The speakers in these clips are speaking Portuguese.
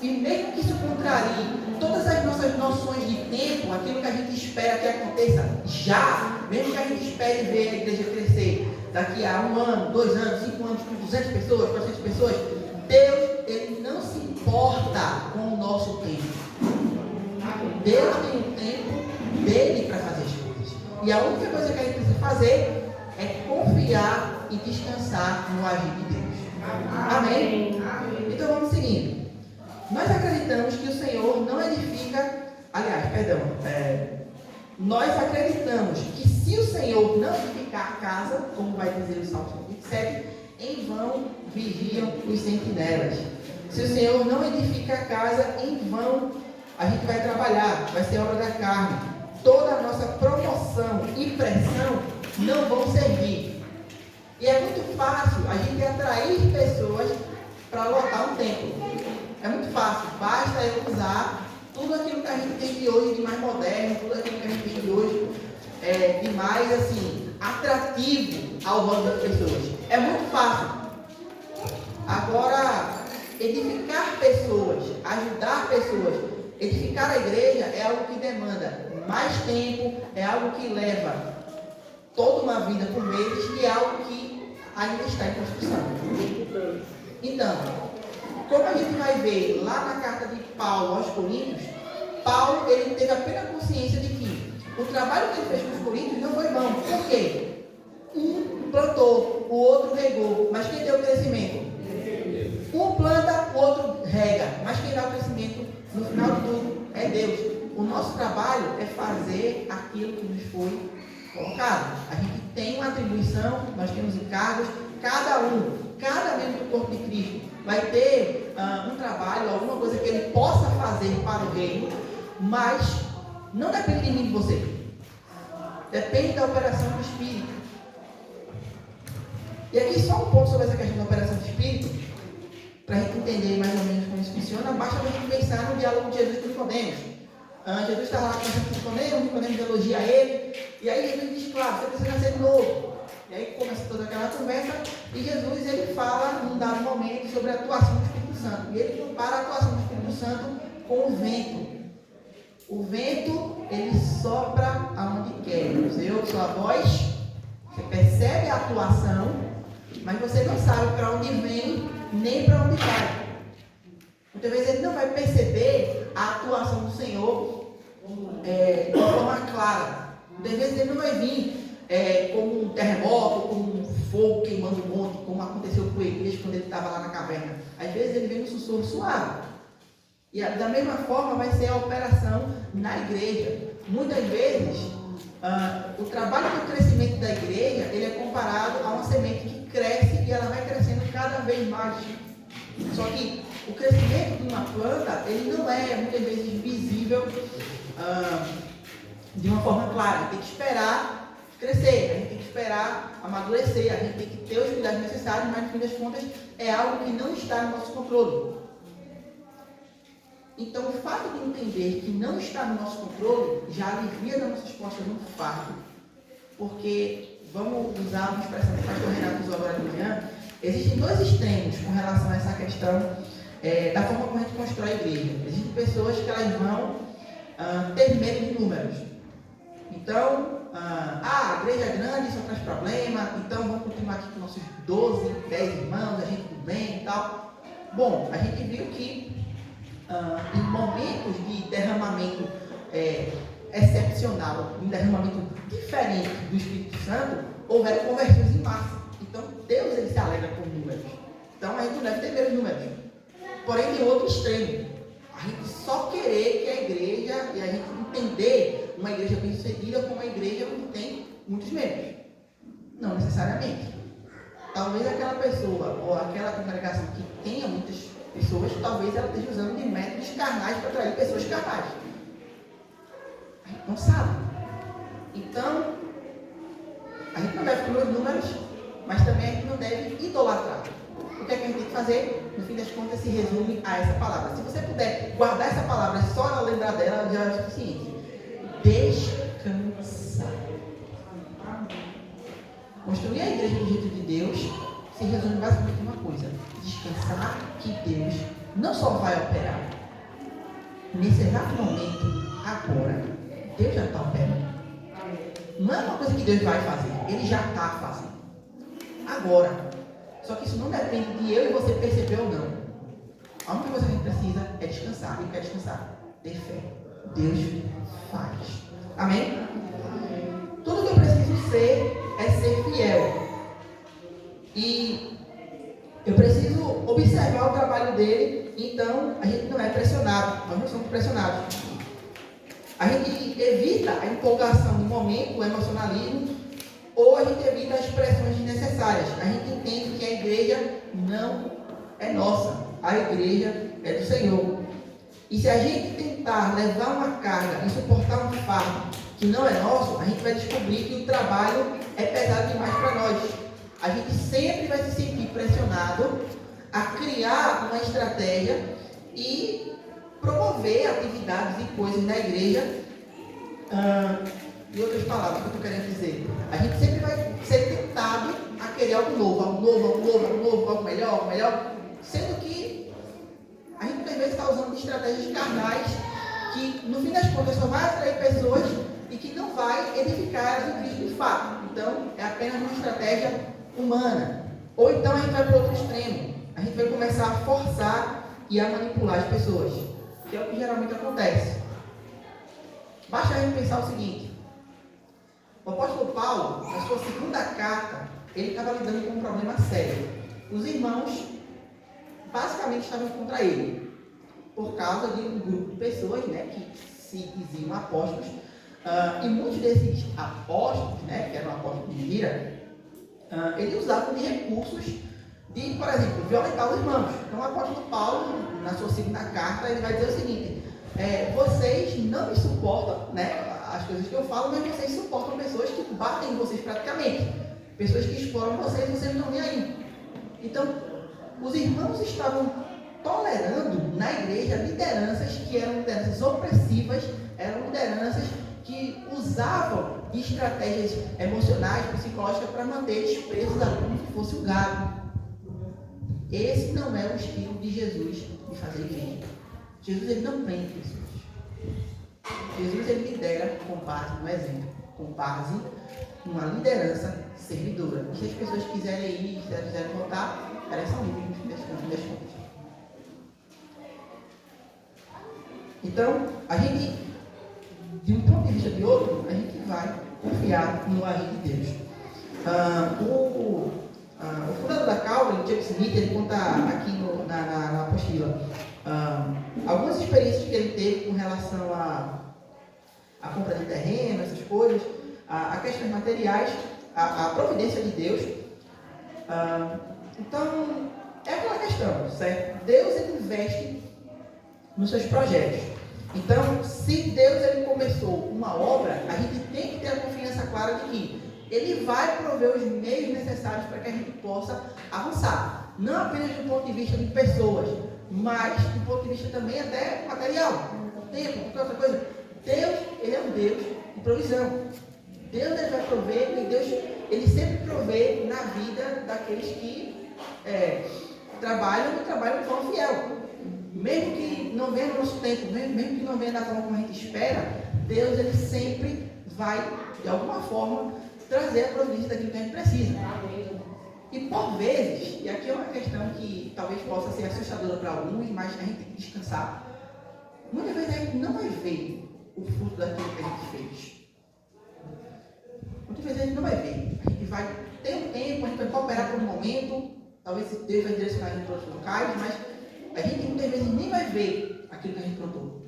E mesmo que isso contrarie todas as nossas noções de tempo, aquilo que a gente espera que aconteça já, mesmo que a gente espere ver a igreja crescer daqui a 1 ano, 2 anos, 5 anos, com 200 pessoas, 400 pessoas, Deus, Ele não se importa com o nosso tempo. Deus tem um tempo dele para fazer as coisas. E a única coisa que a gente precisa fazer é confiar e descansar no agir de Deus. Amém? Então vamos seguindo. Nós acreditamos que o Senhor não edifica, nós acreditamos que se o Senhor não edificar a casa, como vai dizer o Salmo 27, em vão vigiam os sentinelas. Se o Senhor não edifica a casa, em vão a gente vai trabalhar, vai ser obra da carne. Toda a nossa promoção e pressão não vão servir. E é muito fácil a gente atrair pessoas para lotar um templo. É muito fácil, basta eu usar tudo aquilo que a gente tem de hoje de mais moderno, tudo aquilo que a gente tem de hoje de mais assim, atrativo ao olho das pessoas. É muito fácil. Agora, edificar pessoas, ajudar pessoas, edificar a igreja é algo que demanda mais tempo, é algo que leva toda uma vida por meses e é algo que ainda está em construção. Então, como a gente vai ver lá na carta de Paulo aos Coríntios, Paulo ele teve a plena consciência de que o trabalho que ele fez com os Coríntios não foi vão. Por quê? Um plantou, o outro regou, mas quem deu o crescimento? Um planta, o outro rega, mas quem dá o crescimento no final de tudo é Deus. O nosso trabalho é fazer aquilo que nos foi colocado. A gente tem uma atribuição, nós temos encargos, cada membro do corpo de Cristo vai ter um trabalho, alguma coisa que ele possa fazer para o reino, mas não depende de mim e de você. Depende da operação do Espírito. E aqui só um ponto sobre essa questão da operação do Espírito, para a gente entender mais ou menos como isso funciona, basta a gente pensar no diálogo de Jesus com Nicodemos. Jesus está lá conversando com Nicodemos elogia ele, e aí Jesus diz, claro, você precisa nascer de novo. E aí começa toda aquela conversa, e Jesus ele fala num dado momento sobre a atuação do Espírito Santo. E ele compara a atuação do Espírito Santo com o vento. O vento, ele sopra aonde quer. Você ouve sua voz, você percebe a atuação, mas você não sabe para onde vem, nem para onde vai. Muitas vezes ele não vai perceber a atuação do Senhor de forma clara. Muitas vezes ele não vai vir como um terremoto, como um fogo queimando um monte, como aconteceu com Elias quando ele estava lá na caverna. Às vezes ele vem no sussurro suave. E da mesma forma vai ser a operação na igreja. Muitas vezes, o trabalho do crescimento da igreja, ele é comparado a uma semente que cresce e ela vai crescendo cada vez mais. Só que o crescimento de uma planta, ele não é muitas vezes visível de uma forma clara. A gente tem que esperar crescer, a gente tem que esperar amadurecer, a gente tem que ter os cuidados necessários, mas no fim das contas é algo que não está no nosso controle. Então, o fato de entender que não está no nosso controle já alivia das nossas costas um fardo. Porque, vamos usar uma expressão que o pastor Renato usou agora de manhã, existem dois extremos com relação a essa questão da forma como a gente constrói a igreja. Existem pessoas que elas vão ter medo de números. Então, a igreja é grande, só traz problema, então vamos continuar aqui com nossos 12, 10 irmãos, a gente tudo bem e tal. Bom, a gente viu que em momentos de derramamento excepcional, um derramamento diferente do Espírito Santo, houveram conversões em massa. Então, Deus ele se alegra com números. Então, a gente não deve ter medo de números. Porém, tem outro extremo. A gente só querer que a igreja, e a gente entender uma igreja bem sucedida como uma igreja que tem muitos membros. Não necessariamente. Talvez aquela pessoa ou aquela congregação que tenha muitas pessoas, talvez ela esteja usando de métodos carnais para atrair pessoas carnais. A gente não sabe. Então, a gente não deve comer os números, mas também a gente não deve idolatrar. O que é que a gente tem que fazer? No fim das contas, se resume a essa palavra. Se você puder guardar essa palavra só ela lembrar dela, já é o suficiente. Descansar. Construir a igreja do jeito de Deus se resume basicamente em uma coisa: descansar que Deus não só vai operar, nesse exato momento, agora, Deus já está operando. Não é uma coisa que Deus vai fazer, Ele já está fazendo. Agora. Só que isso não depende de eu e você perceber ou não. A única coisa que a gente precisa é descansar. E quer descansar? Ter fé. Deus faz. Amém? Tudo que eu preciso ser é ser fiel. E eu preciso observar o trabalho dele. Então, a gente não é pressionado. Nós não somos pressionados. A gente evita a empolgação do momento, o emocionalismo, ou a gente evita as pressões desnecessárias. A gente entende que a igreja não é nossa. A igreja é do Senhor. E se a gente tentar levar uma carga e suportar um fardo que não é nosso, a gente vai descobrir que o trabalho é pesado demais para nós. A gente sempre vai se sentir pressionado a criar uma estratégia e promover atividades e coisas na igreja. Em outras palavras, o que eu estou querendo dizer? A gente sempre vai ser tentado a querer algo novo, algo melhor, sendo que a gente às vezes está usando estratégias carnais que, no fim das contas, só vai atrair pessoas e que não vai edificar elas em Cristo de fato. Então, é apenas uma estratégia humana. Ou então a gente vai para o outro extremo. A gente vai começar a forçar e a manipular as pessoas, que é o que geralmente acontece. Basta a gente pensar o seguinte: o apóstolo Paulo, na sua segunda carta, ele estava lidando com um problema sério. Os irmãos basicamente estavam contra ele, por causa de um grupo de pessoas, né, que se diziam apóstolos, e muitos desses apóstolos, né, que eram apóstolos de mentira, eles usavam de recursos de, por exemplo, violentar os irmãos. Então o apóstolo Paulo, na sua segunda carta, ele vai dizer o seguinte: vocês não me suportam, né, as coisas que eu falo, mas vocês suportam pessoas que batem em vocês praticamente, pessoas que exploram vocês e vocês não estão nem aí. Então, os irmãos estavam tolerando na igreja lideranças que eram lideranças opressivas, eram lideranças que usavam de estratégias emocionais, psicológicas para manter eles presos ali como se fosse um gado. Esse não é o estilo de Jesus de fazer igreja. Jesus, ele não prende pessoas. Jesus, ele lidera com base no exemplo, com base numa liderança servidora. E se as pessoas quiserem ir, se elas quiserem voltar, elas são livres no fim das contas. Então, a gente, de um ponto de vista de outro, a gente vai confiar no agir de Deus. O fundador da Calvary, Chuck Smith, ele conta aqui na apostila algumas experiências que ele teve com relação a compra de terreno, essas coisas, a questões materiais, a providência de Deus. Então, é aquela questão, certo? Deus, ele investe nos seus projetos. Então, se Deus, ele começou uma obra, a gente tem que ter a confiança clara de que Ele vai prover os meios necessários para que a gente possa avançar. Não apenas do ponto de vista de pessoas, mas do ponto de vista também até material, tempo, qualquer outra coisa. Deus, ele é um Deus de provisão. Deus, ele vai prover, e Deus, ele sempre provê na vida daqueles que trabalham de forma fiel. Mesmo que não venha no nosso tempo, mesmo que não venha da forma como a gente espera, Deus, ele sempre vai, de alguma forma, trazer a providência daquilo que a gente precisa. E por vezes, e aqui é uma questão que talvez possa ser assustadora para alguns, mas a gente tem que descansar. Muitas vezes a gente não vai ver o fruto daquilo que a gente fez. Muitas vezes a gente não vai ver. A gente vai ter um tempo, a gente vai cooperar por um momento, talvez Deus vai direcionar a gente para outros locais, mas a gente muitas vezes nem vai ver aquilo que a gente plantou.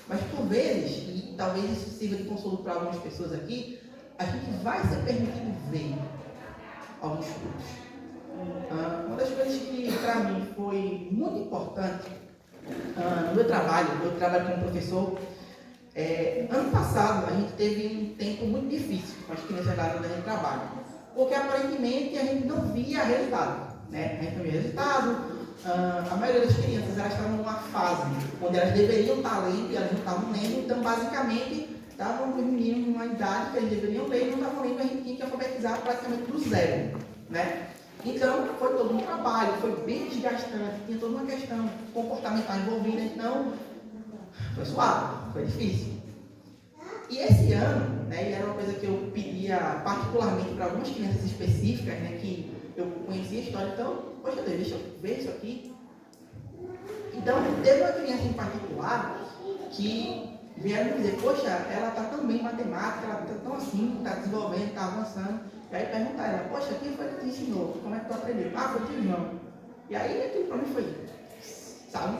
Mas por vezes, e talvez isso sirva de consolo para algumas pessoas aqui, a gente vai ser permitido ver alguns frutos. Uma das coisas que para mim foi muito importante no meu trabalho como professor, ano passado a gente teve um tempo muito difícil com as crianças lá onde a gente trabalha, porque aparentemente a gente não via resultado, né? A gente não via resultado. A maioria das crianças, elas estavam numa fase onde elas deveriam estar lendo e elas não estavam lendo, então basicamente estavam os meninos numa idade que eles deveriam ler e não estavam lendo, a gente tinha que alfabetizar praticamente do zero, né? Então foi todo um trabalho, foi bem desgastante, tinha toda uma questão comportamental envolvida, então Foi suave, foi difícil. E esse ano, né, e era uma coisa que eu pedia particularmente para algumas crianças específicas, né, que eu conhecia a história, então, poxa Deus, deixa eu ver isso aqui. Então, teve uma criança em particular que vieram me dizer, poxa, ela está tão bem em matemática, ela está tão assim, está desenvolvendo, está avançando. E aí perguntar a ela, poxa, quem foi que te ensinou? Como é que tu aprendeu? Ah, foi o tio João. E aí aquilo para mim foi, sabe?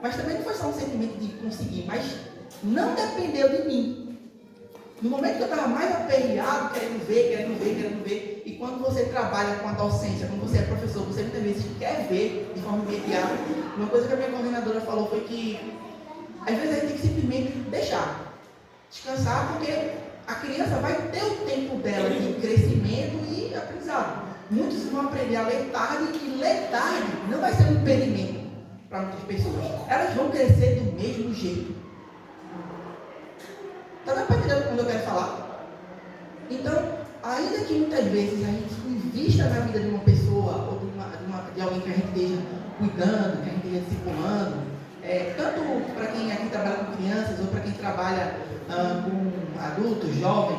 Mas também não foi só um sentimento de conseguir, mas não dependeu de mim. No momento que eu estava mais aperreado, querendo ver, e quando você trabalha com a docência, quando você é professor, você muitas vezes quer ver de forma imediata. Uma coisa que a minha coordenadora falou foi que às vezes a gente tem que simplesmente deixar, descansar, porque a criança vai ter o tempo dela de crescimento e aprendizado. Muitos vão aprender a ler tarde, e ler tarde não vai ser um impedimento para muitas pessoas. Elas vão crescer do mesmo jeito. Está dando para entender quando eu quero falar? Então, ainda que muitas vezes a gente invista na vida de uma pessoa, ou de alguém que a gente esteja cuidando, que a gente esteja discipulando, tanto para quem aqui trabalha com crianças, ou para quem trabalha com adultos, jovens,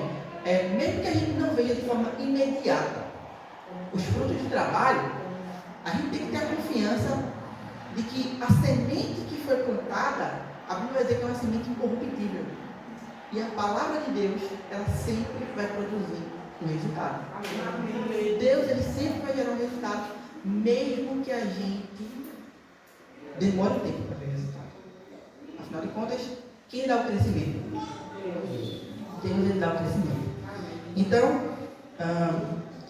mesmo que a gente não veja de forma imediata os frutos do trabalho, a gente tem que ter a confiança de que a semente que foi plantada, a Bíblia vai dizer que é uma semente incorruptível. E a palavra de Deus, ela sempre vai produzir um resultado. Amém. Deus, ele sempre vai gerar um resultado, mesmo que a gente demore um tempo para ver resultado. Afinal de contas, quem dá o crescimento? Deus, ele dá o crescimento. Então,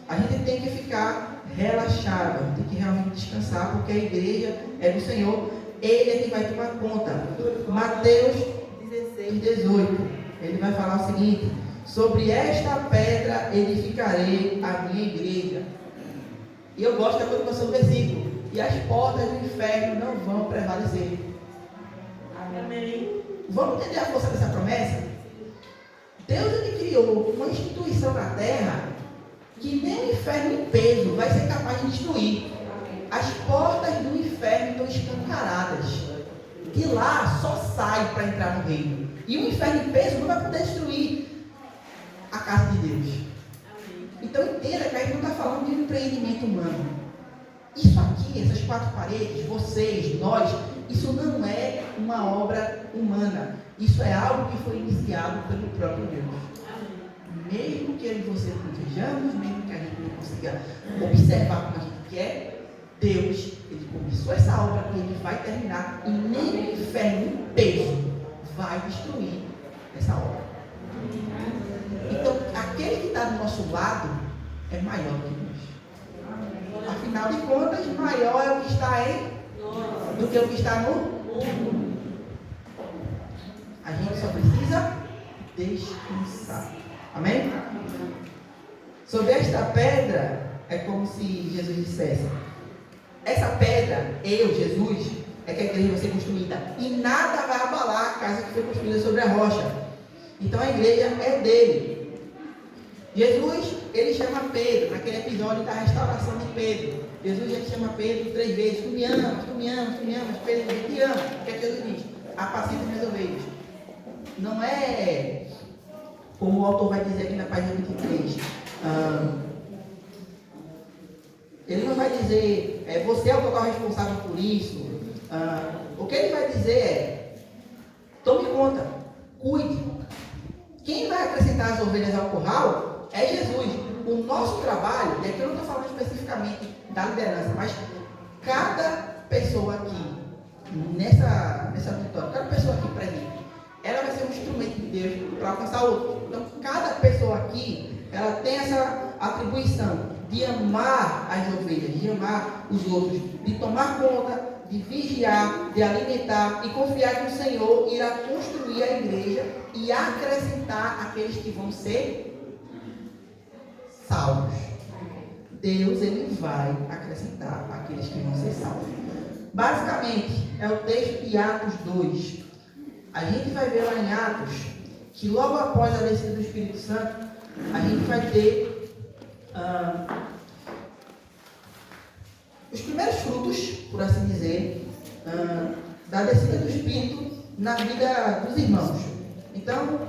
a gente tem que ficar relaxado, tem que realmente descansar, porque a igreja é do Senhor, ele é quem vai tomar conta. Mateus 16:18, ele vai falar o seguinte: sobre esta pedra edificarei a minha igreja. E eu gosto da continuação do versículo: e as portas do inferno não vão prevalecer. Amém. Vamos entender a força dessa promessa? Deus, ele criou uma instituição na terra que nem o inferno em peso vai ser capaz de destruir. As portas do inferno estão escancaradas. De lá só sai para entrar no reino. E o inferno em peso não vai poder destruir a casa de Deus. Então entenda que a gente não está falando de um empreendimento humano. Isso aqui, essas quatro paredes, vocês, nós, isso não é uma obra humana. Isso é algo que foi iniciado pelo próprio Deus. Mesmo que eu e você não vejamos, mesmo que a gente não consiga observar como a gente quer, Deus, ele começou essa obra e ele vai terminar, e nem o inferno em peso vai destruir essa obra. Então, aquele que está do nosso lado é maior que nós. Afinal de contas, maior é o que está em do que o que está no mundo. A gente só precisa descansar. Amém? Sobre esta pedra, é como se Jesus dissesse: essa pedra, eu, Jesus, é que a igreja vai ser construída, e nada vai abalar a casa que foi construída sobre a rocha. Então a igreja é dele. Jesus, ele chama Pedro, naquele episódio da restauração de Pedro. Jesus já chama Pedro 3 vezes: tu me amas, tu me amas, tu me amas. Pedro, eu te amo. O que é que Jesus diz? Apacenta minhas ovelhas. Não é como o autor vai dizer aqui na página 23. Ele não vai dizer, você é o total responsável por isso. O que ele vai dizer é: tome conta, cuide. Quem vai acrescentar as ovelhas ao curral é Jesus. O nosso trabalho, e aqui eu não estou falando especificamente da liderança, mas cada pessoa aqui, nessa vitória, cada pessoa aqui presente, ela vai ser um instrumento de Deus para alcançar outro. Então, cada pessoa aqui, ela tem essa atribuição de amar as ovelhas, de amar os outros, de tomar conta, de vigiar, de alimentar e confiar que o Senhor irá construir a igreja e acrescentar aqueles que vão ser salvos. Deus, ele vai acrescentar aqueles que vão ser salvos. Basicamente, é o texto de Atos 2. A gente vai ver lá em Atos que logo após a descida do Espírito Santo, a gente vai ter os primeiros frutos, por assim dizer, da descida do Espírito na vida dos irmãos. Então,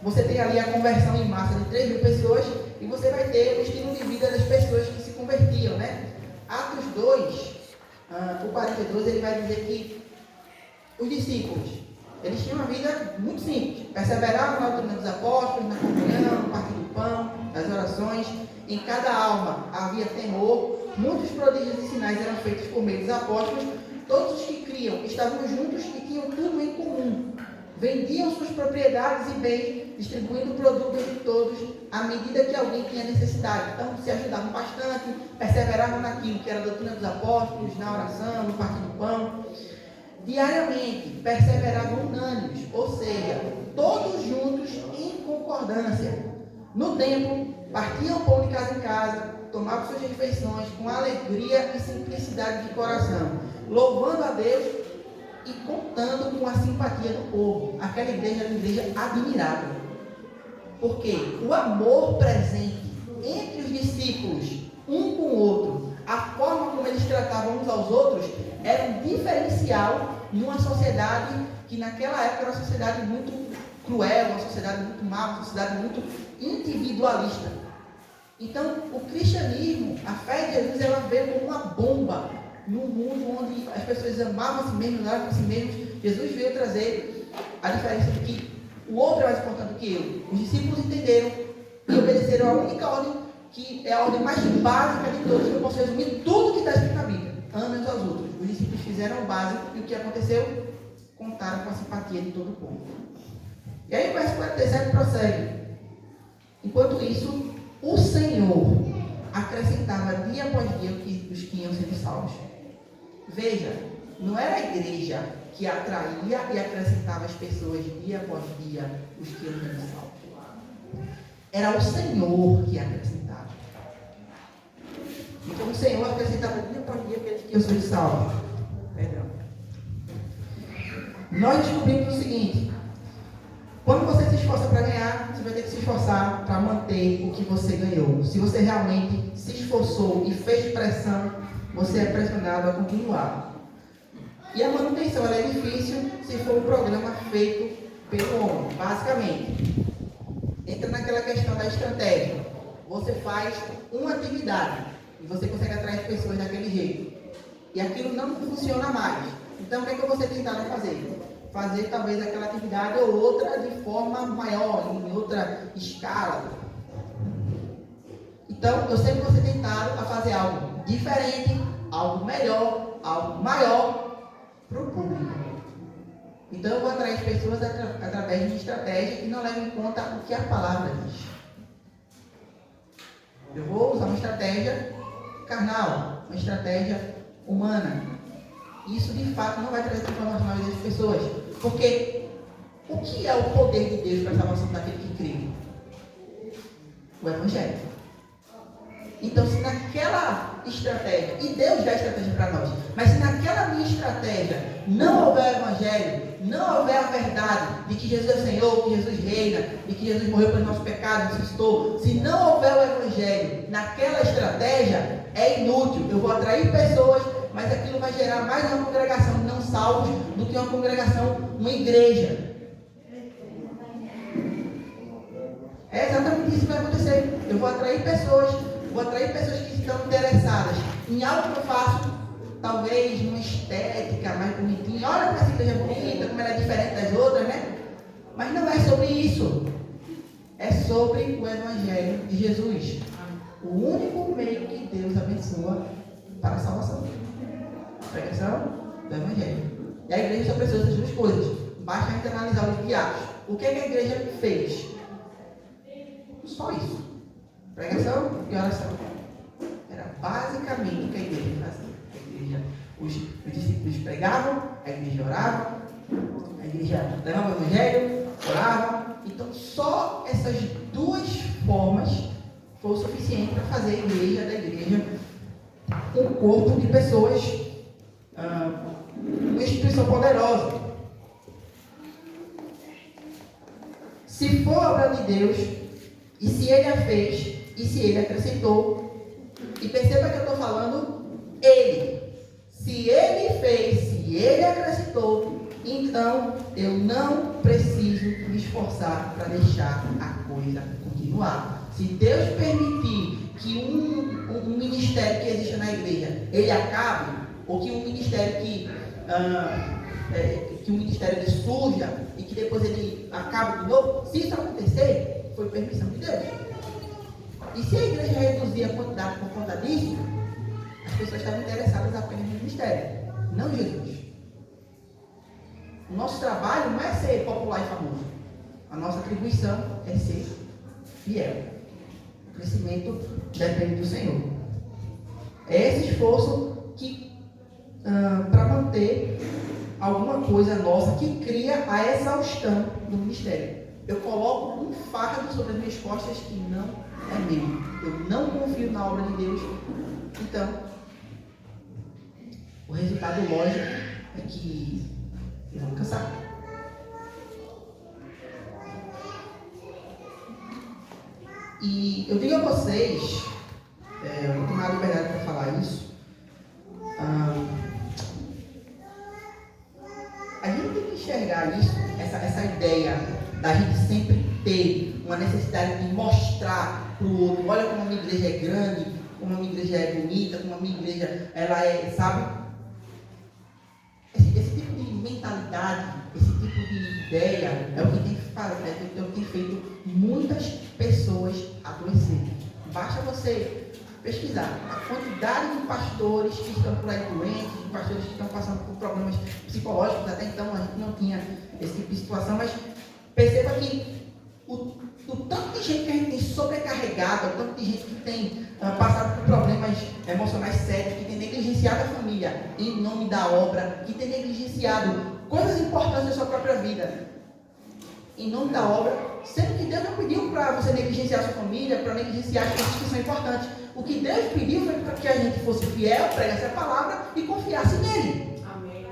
você tem ali a conversão em massa de 3.000 pessoas e você vai ter o estilo de vida das pessoas que se convertiam, né? Atos 2, o 42, ele vai dizer que os discípulos, eles tinham uma vida muito simples, perseveravam na doutrina dos apóstolos, na comunhão, no partir do pão, nas orações. Em cada alma havia temor, muitos prodígios e sinais eram feitos por meio dos apóstolos. Todos os que criam estavam juntos e tinham tudo em comum. Vendiam suas propriedades e bens, distribuindo produtos de todos, à medida que alguém tinha necessidade. Então, se ajudavam bastante, perseveravam naquilo que era a doutrina dos apóstolos, na oração, no partir do pão. Diariamente, perseveravam unânimes, ou seja, todos juntos em concordância. No templo, partiam pão de casa em casa, tomavam suas refeições com alegria e simplicidade de coração, louvando a Deus e contando com a simpatia do povo. Aquela igreja era uma igreja admirável. Porque o amor presente entre os discípulos, um com o outro, a forma como eles tratavam uns aos outros, era um diferencial numa sociedade que naquela época era uma sociedade muito cruel, uma sociedade muito má, uma sociedade muito individualista. Então, o cristianismo, a fé de Jesus, ela veio como uma bomba num mundo onde as pessoas amavam a si mesmas, oravam a si mesmos. Jesus veio trazer a diferença de que o outro é mais importante do que eu. Os discípulos entenderam e obedeceram a única ordem, que é a ordem mais básica de todas, que eu posso resumir tudo que está escrito na Bíblia. Amem uns aos outros. Os discípulos fizeram o básico e o que aconteceu? Contaram com a simpatia de todo o povo. E aí o verso 47 prossegue. Enquanto isso, o Senhor acrescentava dia após dia os que iam sendo salvos. Veja, não era a igreja que atraía e acrescentava as pessoas dia após dia os que iam sendo salvos. Era o Senhor que acrescentava. Então o Senhor acrescentava dia após dia aqueles que iam sendo salvos. Perdão. Nós descobrimos o seguinte: quando você se esforça para ganhar, você vai ter que se esforçar para manter o que você ganhou. Se você realmente se esforçou e fez pressão, você é pressionado a continuar. E a manutenção ela é difícil se for um programa feito pelo homem, basicamente. Entra naquela questão da estratégia. Você faz uma atividade e você consegue atrair as pessoas daquele jeito. E aquilo não funciona mais. Então, o que é que você tentaram fazer? Fazer talvez aquela atividade ou outra de forma maior, em outra escala. Então, eu sempre você tentaram a fazer algo diferente, algo melhor, algo maior para o público. Então, eu vou atrair as pessoas através de estratégia que não leva em conta o que a palavra diz. Eu vou usar uma estratégia carnal, uma estratégia humana. Isso, de fato, não vai trazer transformação na vida das pessoas. Porque o que é o poder de Deus para a salvação daquele que crê? O Evangelho. Então, se naquela estratégia, e Deus dá estratégia para nós, mas se naquela minha estratégia não houver o Evangelho, não houver a verdade de que Jesus é o Senhor, que Jesus reina, de que Jesus morreu pelos nossos pecados, ressuscitou, se não houver o Evangelho naquela estratégia, é inútil. Eu vou atrair pessoas, mas aquilo vai gerar mais uma congregação de não salvos do que uma congregação, uma igreja. É exatamente isso que vai acontecer. Eu vou atrair pessoas que estão interessadas em algo que eu faço, talvez numa estética mais bonitinha. Olha como essa igreja é bonita, como ela é diferente das outras, né? Mas não é sobre isso. É sobre o Evangelho de Jesus. O único meio que Deus abençoa para a salvação. A pregação do Evangelho. E a igreja só precisa das duas coisas. Basta a gente analisar o livro de Atos. O que a igreja fez? Só isso. Pregação e oração. Era basicamente o que a igreja fazia. A igreja, os discípulos pregavam, a igreja orava, a igreja levava o Evangelho, orava. Então, só essas duas formas foi o suficiente para fazer a igreja da igreja um corpo de pessoas, uma instituição poderosa. Se for a obra de Deus, e se Ele a fez, e se Ele acrescentou, e perceba que eu estou falando Ele. Se Ele fez, se Ele acrescentou, então eu não preciso me esforçar para deixar a coisa continuar. Se Deus permitir que um ministério que existe na igreja, ele acabe, ou que um ministério que um ministério ele surja e que depois ele acabe de novo, se isso acontecer, foi permissão de Deus. E se a igreja reduzir a quantidade por conta disso, as pessoas estavam interessadas apenas no ministério, não em Jesus. O nosso trabalho não é ser popular e famoso. A nossa atribuição é ser fiel. O crescimento depende do Senhor. É esse esforço que para manter alguma coisa nossa que cria a exaustão do ministério. Eu coloco um fardo sobre as minhas costas que não é meu. Eu não confio na obra de Deus. Então, o resultado lógico é que eu vou cansar. E eu digo a vocês, eu não tenho nada de verdade para falar isso. A gente tem que enxergar isso, essa ideia da gente sempre ter uma necessidade de mostrar para o outro, olha como a minha igreja é grande, como a minha igreja é bonita, como a minha igreja ela é, sabe? Esse tipo de mentalidade, esse tipo de ideia é o que tem feito muitas pessoas adoecerem. Basta você pesquisar a quantidade de pastores que estão por aí doentes, de pastores que estão passando por problemas psicológicos. Até então a gente não tinha esse tipo de situação, mas perceba que o tanto de gente que a gente tem sobrecarregado, o tanto de gente que tem passado por problemas emocionais sérios, que tem negligenciado a família em nome da obra, que tem negligenciado coisas importantes da sua própria vida em nome da obra, sendo que Deus não pediu para você negligenciar a sua família, para negligenciar as coisas que são importantes. O que Deus pediu foi para que a gente fosse fiel, pregasse a palavra e confiasse nele. Amém.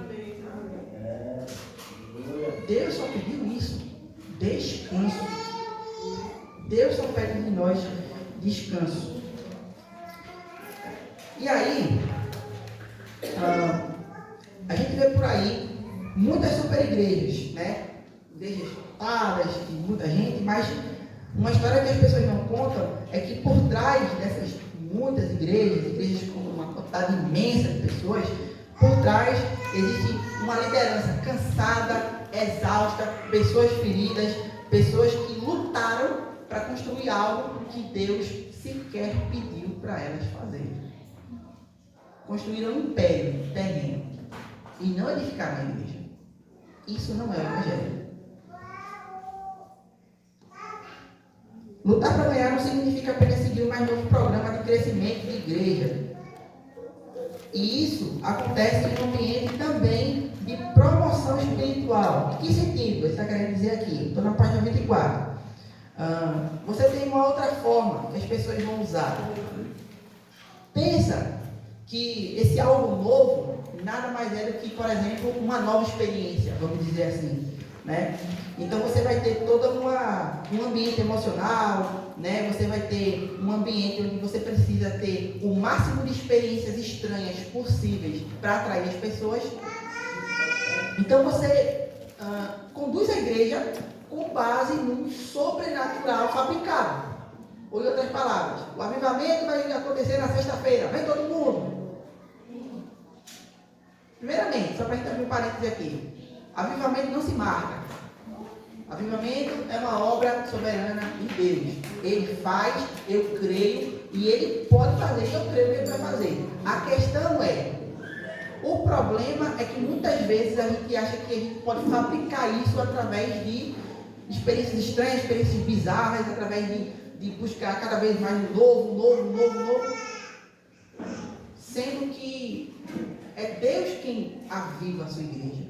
Deus só pediu isso. Descanso. Deus só pede de nós descanso. E aí, a gente vê por aí muitas super igrejas, né? Igrejas lotadas, de muita gente, mas uma história que as pessoas não contam é que por trás dessas muitas igrejas com uma quantidade imensa de pessoas, por trás existe uma liderança cansada, exausta, pessoas feridas, pessoas que lutaram para construir algo que Deus sequer pediu para elas fazerem. Construíram um império terreno e não edificaram a igreja. Isso não é o evangelho. Lutar para ganhar não significa apenas seguir o mais novo programa de crescimento de igreja. E isso acontece em um ambiente também de promoção espiritual. Em que sentido? Você está querendo dizer aqui? Estou na página 24. Você tem uma outra forma que as pessoas vão usar. Pensa que esse algo novo nada mais é do que, por exemplo, uma nova experiência, vamos dizer assim, né? Então você vai ter todo um ambiente emocional, né? Você vai ter um ambiente onde você precisa ter o máximo de experiências estranhas possíveis para atrair as pessoas. Então você conduz a igreja com base num sobrenatural fabricado. Ou em outras palavras, o avivamento vai acontecer na sexta-feira, vem todo mundo. Primeiramente, só para a gente abrir um parênteses aqui, avivamento não se marca. Avivamento é uma obra soberana de Deus. Ele faz, eu creio, e Ele pode fazer, eu creio que Ele vai fazer. A questão é, o problema é que muitas vezes a gente acha que a gente pode fabricar isso através de experiências estranhas, experiências bizarras, através de buscar cada vez mais novo. Sendo que é Deus quem aviva a sua igreja.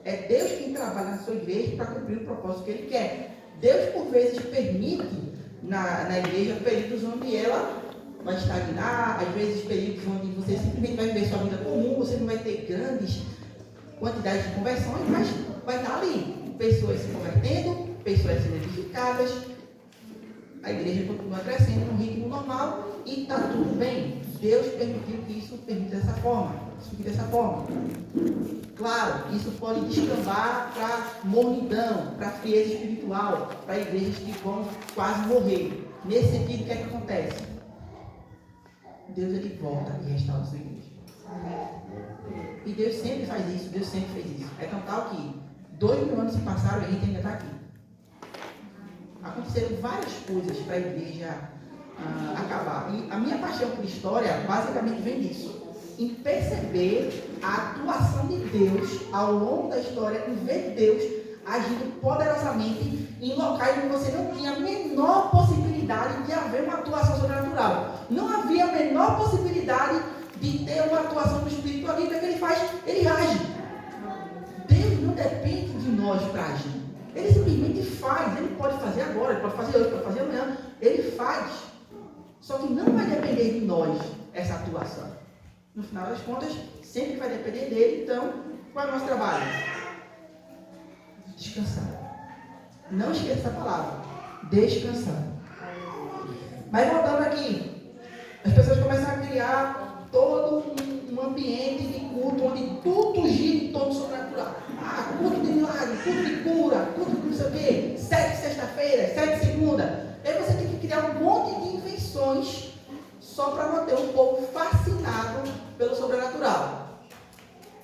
É Deus quem trabalha na sua igreja para cumprir o propósito que Ele quer. Deus, por vezes, permite na igreja períodos onde ela vai estagnar, às vezes períodos onde você simplesmente vai viver sua vida comum, você não vai ter grandes quantidades de conversões, mas vai estar ali. Pessoas se convertendo, pessoas sendo edificadas, a igreja continua crescendo num ritmo normal e está tudo bem. Deus permitiu que isso permita dessa forma. Fique dessa forma. Claro, isso pode descambar para mornidão, para frieza espiritual, para igrejas que vão quase morrer. Nesse sentido, o que é que acontece? Deus ele volta e restaura a sua igreja. E Deus sempre faz isso, Deus sempre fez isso. É tão tal que 2000 anos se passaram e a gente ainda está aqui. Aconteceram várias coisas para a igreja acabar. E a minha paixão por história basicamente vem disso. Em perceber a atuação de Deus ao longo da história, em ver Deus agindo poderosamente em locais onde você não tinha a menor possibilidade de haver uma atuação sobrenatural. Não havia a menor possibilidade de ter uma atuação do Espírito ali. O que ele faz? Ele age. Deus não depende de nós para agir. Ele simplesmente faz. Ele pode fazer agora, ele pode fazer hoje, pode fazer amanhã. Ele faz. Só que não vai depender de nós essa atuação. No final das contas, sempre vai depender dele. Então, qual é o nosso trabalho? Descansar. Não esqueça essa palavra. Descansar. Mas voltando aqui, as pessoas começam a criar todo um ambiente de culto onde tudo gira em torno do sobrenatural. Culto de milagre, culto de cura, culto de não sei o quê, 7 sexta-feira, 7 segunda. Aí você tem que criar um monte de invenções só para manter um povo fascinado pelo sobrenatural.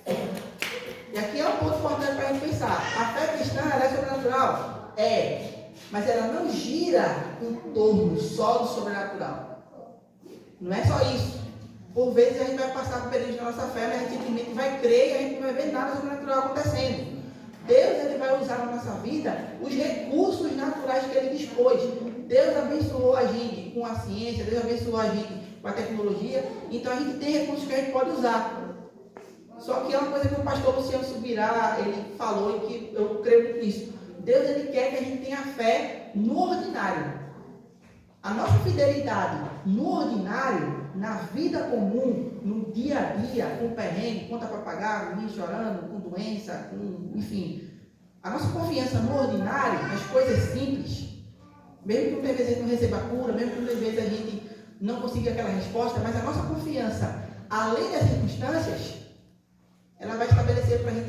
E aqui é um ponto importante para a gente pensar. A fé cristã, ela é sobrenatural? É. Mas ela não gira em torno só do sobrenatural. Não é só isso. Por vezes a gente vai passar por períodos da nossa fé, mas a gente simplesmente vai crer e a gente não vai ver nada sobrenatural acontecendo. Deus ele vai usar na nossa vida os recursos naturais que Ele dispôs. Deus abençoou a gente com a ciência, Deus abençoou a gente com a tecnologia, então a gente tem recursos que a gente pode usar. Só que é uma coisa que o pastor Luciano Subirá, ele falou e que eu creio muito nisso. Deus ele quer que a gente tenha fé no ordinário. A nossa fidelidade no ordinário, na vida comum, no dia a dia, com perrengue, conta para pagar, menino chorando, com doença, enfim. A nossa confiança no ordinário, nas coisas simples, mesmo que muitas vezes a gente não receba cura, mesmo que muitas vezes a gente não consiga aquela resposta, mas a nossa confiança, além das circunstâncias, ela vai estabelecer para a gente